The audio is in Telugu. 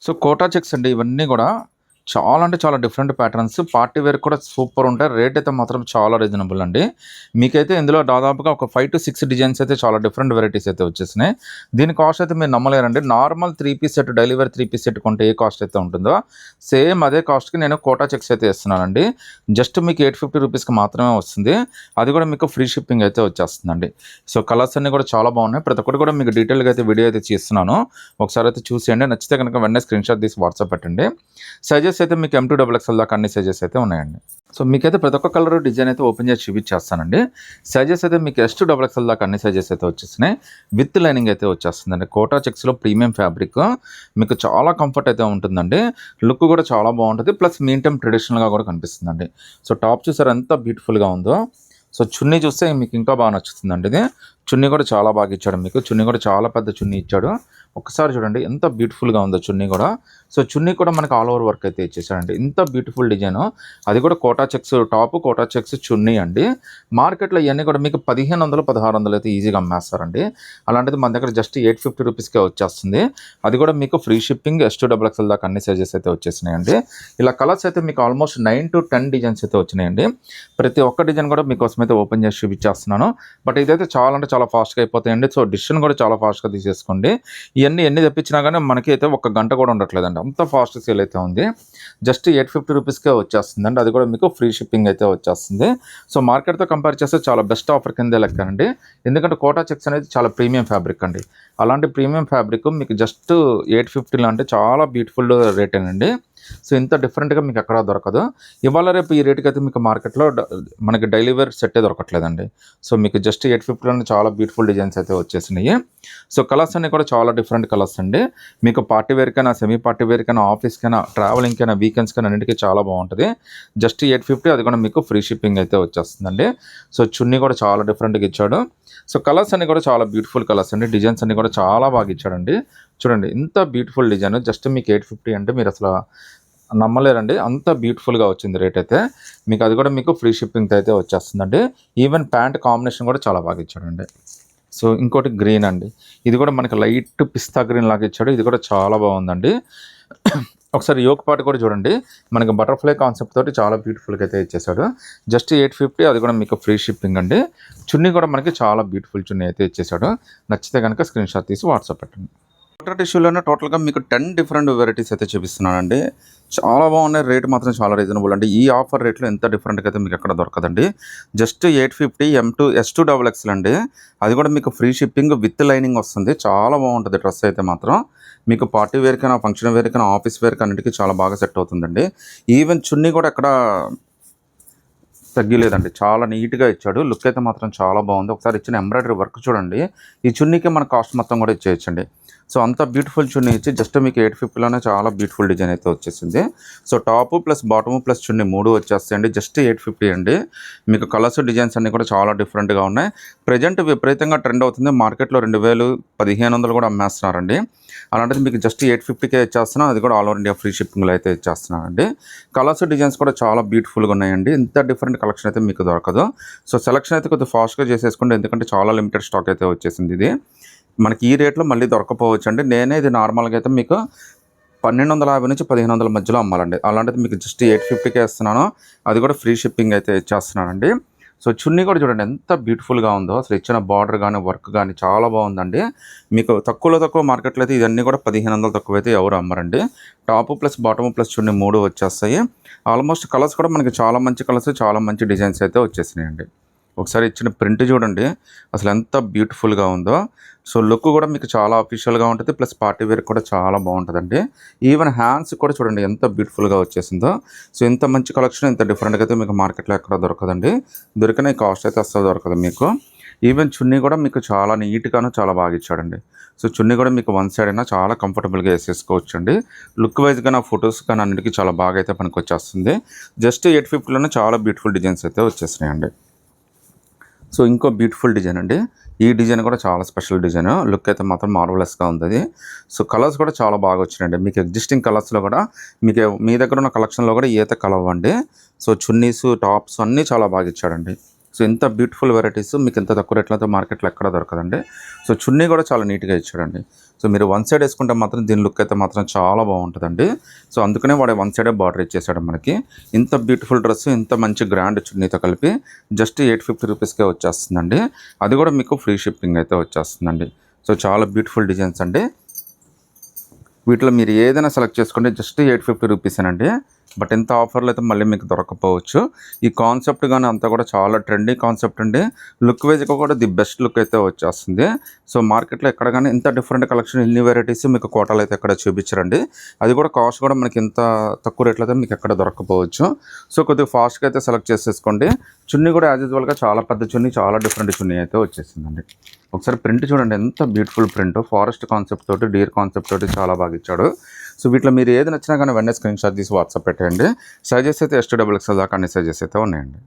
సో కోటా చెక్స్ అండి ఇవన్నీ కూడా చాలా అంటే చాలా డిఫరెంట్ ప్యాటర్న్స్ పార్టీ వేర్ కూడా సూపర్ ఉంటాయి. రేట్ అయితే మాత్రం చాలా రీజనబుల్ అండి. మీకైతే ఇందులో దాదాపుగా ఒక 5-6 డిజైన్స్ అయితే చాలా డిఫరెంట్ వెరైటీస్ అయితే వచ్చేసినాయి. దీని కాస్ట్ అయితే మీరు నమ్మలేరండి. Normal 3 piece set daily wear 3 piece set కొంటే ఏ కాస్ట్ అయితే ఉంటుందో సేమ్ అదే కాస్ట్కి నేను కోటా చెక్స్ అయితే ఇస్తున్నానండి. జస్ట్ మీకు 850 రూపీస్కి మాత్రమే వస్తుంది. అది కూడా మీకు ఫ్రీ షిప్పింగ్ అయితే వచ్చేస్తుందండి. సో కలర్స్ అన్నీ కూడా చాలా బాగున్నాయి. ప్రతి ఒక్కటి కూడా మీకు డీటెయిల్గా అయితే వీడియో అయితే చేస్తున్నాను. ఒకసారి అయితే చూసేయండి. నచ్చితే కనుక వెంటనే స్క్రీన్ షాట్ తీసి వాట్సాప్ పెట్టండి. సైజెస్ అయితే మీకు M2XXL దాకా అన్ని సైజెస్ అయితే ఉన్నాయండి. సో మీకైతే ప్రతి ఒక్క కలర్ డిజైన్ అయితే ఓపెన్ చేసి చూపించేస్తానండి. సైజెస్ అయితే మీకు S2XXL దాకా అన్ని సైజెస్ అయితే వచ్చేసినాయి. విత్ లైనింగ్ అయితే వచ్చేస్తుందండి. కోటా చెక్స్లో ప్రీమియం ఫ్యాబ్రిక్ మీకు చాలా కంఫర్ట్ అయితే ఉంటుందండి. లుక్ కూడా చాలా బాగుంటుంది. ప్లస్ మీన్ టైం ట్రెడిషనల్గా కూడా కనిపిస్తుందండి. సో టాప్ చూసారు ఎంత బ్యూటిఫుల్గా ఉందో. సో చున్నీ చూస్తే మీకు ఇంకా బాగా నచ్చుతుందండి. ఇది చున్నీ కూడా చాలా బాగా ఇచ్చాడు. మీకు చున్నీ కూడా చాలా పెద్ద చున్నీ ఇచ్చాడు. ఒకసారి చూడండి ఎంత బ్యూటిఫుల్గా ఉందో చున్నీ కూడా. సో చున్నీ కూడా మనకు ఆల్ ఓవర్ వర్క్ అయితే ఇచ్చేసాడండి. ఇంత బ్యూటిఫుల్ డిజైన్. అది కూడా Kota checks top, Kota checks చున్నీ అండి. మార్కెట్లో ఇవన్నీ కూడా మీకు 1500, 1600 అయితే ఈజీగా అమ్మేస్తారండి. అలాంటిది మన దగ్గర జస్ట్ 850 రూపీస్కే వచ్చేస్తుంది. అది కూడా మీకు ఫ్రీ షిప్పింగ్ S2XXL దాకా అన్ని సైజెస్ అయితే వచ్చేసినాయండి. ఇలా కలర్స్ అయితే మీకు ఆల్మోస్ట్ 9-10 డిజైన్స్ అయితే వచ్చినాయండి. ప్రతి ఒక్క డిజైన్ కూడా మీకోసం అయితే ఓపెన్ చేసి చూపించేస్తున్నాను. బట్ ఇదైతే చాలా అంటే చాలా ఫాస్ట్గా అయిపోతాయండి. సో డిసిషన్ కూడా చాలా ఫాస్ట్గా తీసేసుకోండి. ఇవన్నీ ఎన్ని తెప్పించినా కానీ మనకి అయితే ఒక గంట కూడా ఉండట్లేదండి. అంత ఫాస్ట్ సేల్ అయితే ఉంది. జస్ట్ 850 రూపీస్కే వచ్చేస్తుందండి. అది కూడా మీకు ఫ్రీ షిప్పింగ్ అయితే వచ్చేస్తుంది. సో మార్కెట్తో కంపేర్ చేస్తే చాలా బెస్ట్ ఆఫర్ కిందే లెక్కనండి. ఎందుకంటే కోటా చెక్స్ అనేది చాలా ప్రీమియం ఫ్యాబ్రిక్ అండి. అలాంటి ప్రీమియం ఫ్యాబ్రిక్ మీకు జస్ట్ 850 అంటే చాలా బ్యూటిఫుల్ రేటేనండి. సో ఇంత డిఫరెంట్గా మీకు ఎక్కడా దొరకదు. ఇవాళ రేపు ఈ రేటుకి అయితే మీకు మార్కెట్లో మనకి డైలీ వేర్ సెట్టే దొరకట్లేదండి. సో మీకు జస్ట్ 850లోనే చాలా బ్యూటిఫుల్ డిజైన్స్ అయితే వచ్చేసినాయి. సో కలర్స్ అన్నీ కూడా చాలా డిఫరెంట్ కలర్స్ అండి. మీకు పార్టీ వేర్కైనా, సెమీ పార్టీ వేర్కైనా, ఆఫీస్కైనా, ట్రావెలింగ్కైనా, వీకెండ్స్కైనా అన్నింటికీ చాలా బాగుంటుంది. జస్ట్ 850 అది కూడా మీకు ఫ్రీ షిప్పింగ్ అయితే వచ్చేస్తుందండి. సో చున్నీ కూడా చాలా డిఫరెంట్గా ఇచ్చాడు. సో కలర్స్ అన్నీ కూడా చాలా బ్యూటిఫుల్ కలర్స్ అండి. డిజైన్స్ అన్నీ కూడా చాలా బాగా ఇచ్చాడండి. చూడండి ఇంత బ్యూటిఫుల్ డిజైన్ జస్ట్ మీకు 850 అంటే మీరు అసలు నమ్మలేరండి. అంత బ్యూటిఫుల్గా వచ్చింది రేట్ అయితే. మీకు అది కూడా మీకు ఫ్రీ షిప్పింగ్తో అయితే వచ్చేస్తుందండి. ఈవెన్ ప్యాంట్ కాంబినేషన్ కూడా చాలా బాగా ఇచ్చాడండి. సో ఇంకోటి గ్రీన్ అండి. ఇది కూడా మనకి లైట్ పిస్తా గ్రీన్ లాగా ఇచ్చాడు. ఇది కూడా చాలా బాగుందండి. ఒకసారి యోక్ పార్ట్ కూడా చూడండి. మనకి బటర్ఫ్లై కాన్సెప్ట్ తోటి చాలా బ్యూటిఫుల్గా అయితే ఇచ్చేసాడు. జస్ట్ 850 అది కూడా మీకు ఫ్రీ షిప్పింగ్ అండి. చున్నీ కూడా మనకి చాలా బ్యూటిఫుల్ చున్నీ అయితే ఇచ్చేసాడు. నచ్చితే కనుక స్క్రీన్ షాట్ తీసి వాట్సాప్ పెట్టండి. కోటా టిష్యూలోనే టోటల్గా మీకు 10 డిఫరెంట్ వెరైటీస్ అయితే చూపిస్తున్నానండి. చాలా బాగున్నాయి. రేట్ మాత్రం చాలా రీజనబుల్ అండి. ఈ ఆఫర్ రేట్లో ఎంత డిఫరెంట్గా అయితే మీకు ఎక్కడ దొరకదండి. జస్ట్ 850 S2XXL అండి. అది కూడా మీకు ఫ్రీ షిప్పింగ్ విత్ లైనింగ్ వస్తుంది. చాలా బాగుంటుంది డ్రెస్ అయితే మాత్రం. మీకు పార్టీ వేర్కైనా, ఫంక్షన్ వేర్కైనా, ఆఫీస్ వేర్కి అన్నిటికీ చాలా బాగా సెట్ అవుతుందండి. ఈవెన్ చున్నీ కూడా ఎక్కడ తగ్గలేదండి. చాలా నీట్గా ఇచ్చాడు. లుక్ అయితే మాత్రం చాలా బాగుంది. ఒకసారి ఇచ్చిన ఎంబ్రాయిడరీ వర్క్ చూడండి. ఈ చున్నీకి మన కాస్ట్ మొత్తం కూడా ఇచ్చేయచ్చండి. సో అంత బ్యూటిఫుల్ చున్నీ ఇచ్చి జస్ట్ మీకు 850లోనే చాలా బ్యూటిఫుల్ డిజైన్ అయితే వచ్చేసింది. So top plus bottom plus చున్నీ 3 వచ్చేస్తాయండి. జస్ట్ 850 అండి. మీకు కలర్స్, డిజైన్స్ అన్నీ కూడా చాలా డిఫరెంట్గా ఉన్నాయి. ప్రజెంట్ విపరీతంగా ట్రెండ్ అవుతుంది. మార్కెట్లో 2000, 1500 కూడా అమ్మేస్తున్నారండి. అలాంటిది మీకు జస్ట్ 850కే ఇచ్చేస్తున్నాను. అది కూడా ఆల్ ఓవర్ ఇండియా ఫ్రీ షిప్పింగ్లో అయితే ఇచ్చేస్తున్నానండి. కలర్స్, డిజైన్స్ కూడా చాలా బ్యూటిఫుల్గా ఉన్నాయండి. ఇంత డిఫరెంట్ కలెక్షన్ అయితే మీకు దొరకదు. సో సెలెక్షన్ అయితే కొద్దిగా ఫాస్ట్గా చేసేసుకోండి. ఎందుకంటే చాలా లిమిటెడ్ స్టాక్ అయితే వచ్చేసింది. ఇది మనకి ఈ రేట్లో మళ్ళీ దొరకపోవచ్చు అండి. నేనే ఇది నార్మల్గా అయితే మీకు 1250 నుంచి 1500 మధ్యలో అమ్మాలండి. అలాంటిది మీకు జస్ట్ 850కే ఇస్తున్నాను. అది కూడా ఫ్రీ షిప్పింగ్ అయితే ఇచ్చేస్తున్నానండి. సో చున్నీ కూడా చూడండి ఎంత బ్యూటిఫుల్గా ఉందో. అసలు ఇచ్చిన బార్డర్ కానీ, వర్క్ కానీ చాలా బాగుందండి. మీకు తక్కువ మార్కెట్లో అయితే ఇవన్నీ కూడా 1500 తక్కువ అయితే ఎవరు అమ్మరండి. టాపు ప్లస్ బాటము ప్లస్ చున్నీ 3 వచ్చేస్తాయి. ఆల్మోస్ట్ కలర్స్ కూడా మనకి చాలా మంచి కలర్స్, చాలా మంచి డిజైన్స్ అయితే వచ్చేసినాయండి. ఒకసారి ఇచ్చిన ప్రింట్ చూడండి అసలు ఎంత బ్యూటిఫుల్గా ఉందో. సో లుక్ కూడా మీకు చాలా అఫీషియల్గా ఉంటుంది. ప్లస్ పార్టీ వేర్ కూడా చాలా బాగుంటుందండి. ఈవెన్ హ్యాండ్స్ కూడా చూడండి ఎంత బ్యూటిఫుల్గా వచ్చేసిందో. సో ఇంత మంచి కలెక్షన్, ఇంత డిఫరెంట్గా అయితే మీకు మార్కెట్లో ఎక్కడ దొరకదండి. దొరికిన కాస్ట్ అయితే అస్సలు దొరకదు మీకు. ఈవెన్ చున్నీ కూడా మీకు చాలా నీట్గాను చాలా బాగా ఇచ్చాడండి. సో చున్నీ కూడా మీకు వన్ సైడ్ అయినా చాలా కంఫర్టబుల్గా వేసేసుకోవచ్చు అండి. లుక్ వైజ్గా నా ఫొటోస్ కానీ అన్నిటికీ చాలా బాగా అయితే పనికి వచ్చేస్తుంది. జస్ట్ 850లోనే చాలా బ్యూటిఫుల్ డిజైన్స్ అయితే వచ్చేసినాయండి. సో ఇంకో బ్యూటిఫుల్ డిజైన్ అండి. ఈ డిజైన్ కూడా చాలా స్పెషల్ డిజైన్. లుక్ అయితే మాత్రం మార్వలస్గా ఉంది. సో కలర్స్ కూడా చాలా బాగా వచ్చినాయండి. మీకు ఎగ్జిస్టింగ్ కలర్స్లో కూడా మీకు మీ దగ్గర ఉన్న కలెక్షన్లో కూడా ఈత కలవండి. సో చున్నీస్, టాప్స్ అన్నీ చాలా బాగా ఇచ్చాడండి. సో ఇంత బ్యూటిఫుల్ వెరైటీస్ మీకు ఇంత తక్కువ రేట్లతో మార్కెట్లో ఎక్కడ దొరకదండి. సో చున్నీ కూడా చాలా నీట్గా ఇచ్చాడండి. సో మీరు వన్ సైడ్ వేసుకుంటే మాత్రం దీని లుక్ అయితే మాత్రం చాలా బాగుంటుందండి. సో అందుకనే వాడు వన్ సైడే బార్డర్ ఇచ్చేసాడు మనకి. ఇంత బ్యూటిఫుల్ డ్రెస్, ఇంత మంచి గ్రాండ్ చున్నీతో కలిపి జస్ట్ 850 రూపీస్కే వచ్చేస్తుందండి. అది కూడా మీకు ఫ్రీ షిప్పింగ్ అయితే వచ్చేస్తుందండి. సో చాలా బ్యూటిఫుల్ డిజైన్స్ అండి. వీటిలో మీరు ఏదైనా సెలెక్ట్ చేసుకోండి, జస్ట్ 850 రూపీసేనండి. బట్ ఇంత ఆఫర్లు అయితే మళ్ళీ మీకు దొరకకపోవచ్చు. ఈ కాన్సెప్ట్ కానీ అంతా కూడా చాలా ట్రెండీ కాన్సెప్ట్ అండి. లుక్ వైజ్గా కూడా ది బెస్ట్ లుక్ అయితే వచ్చేస్తుంది. సో మార్కెట్లో ఎక్కడ కానీ ఇంత డిఫరెంట్ కలెక్షన్, ఇన్ని వెరైటీస్ మీకు కోటాలు అయితే ఎక్కడ చూపించరండి. అది కూడా కాస్ట్ కూడా మనకి ఇంత తక్కువ రేట్లో అయితే మీకు ఎక్కడ దొరకకపోవచ్చు. సో కొద్దిగా ఫాస్ట్గా అయితే సెలెక్ట్ చేసేసుకోండి. చున్నీ కూడా యాజ్ యూజువల్గా చాలా పెద్ద చున్నీ, చాలా డిఫరెంట్ చున్నీ అయితే వచ్చేసిందండి. ఒకసారి ప్రింట్ చూడండి, ఎంత బ్యూటిఫుల్ ప్రింట్. ఫారెస్ట్ కాన్సెప్ట్ తోటి, డీర్ కాన్సెప్ట్ తోటి చాలా బాగా ఇచ్చాడు. సో వీటిలో మీరు ఏది నచ్చినా కానీ వెంటనే స్క్రీన్ షాట్ తీసి వాట్సాప్ పెట్టండి. సైజెస్ అయితే S2 XXL దాకా అన్ని సైజెస్ అయితే ఉన్నాయండి.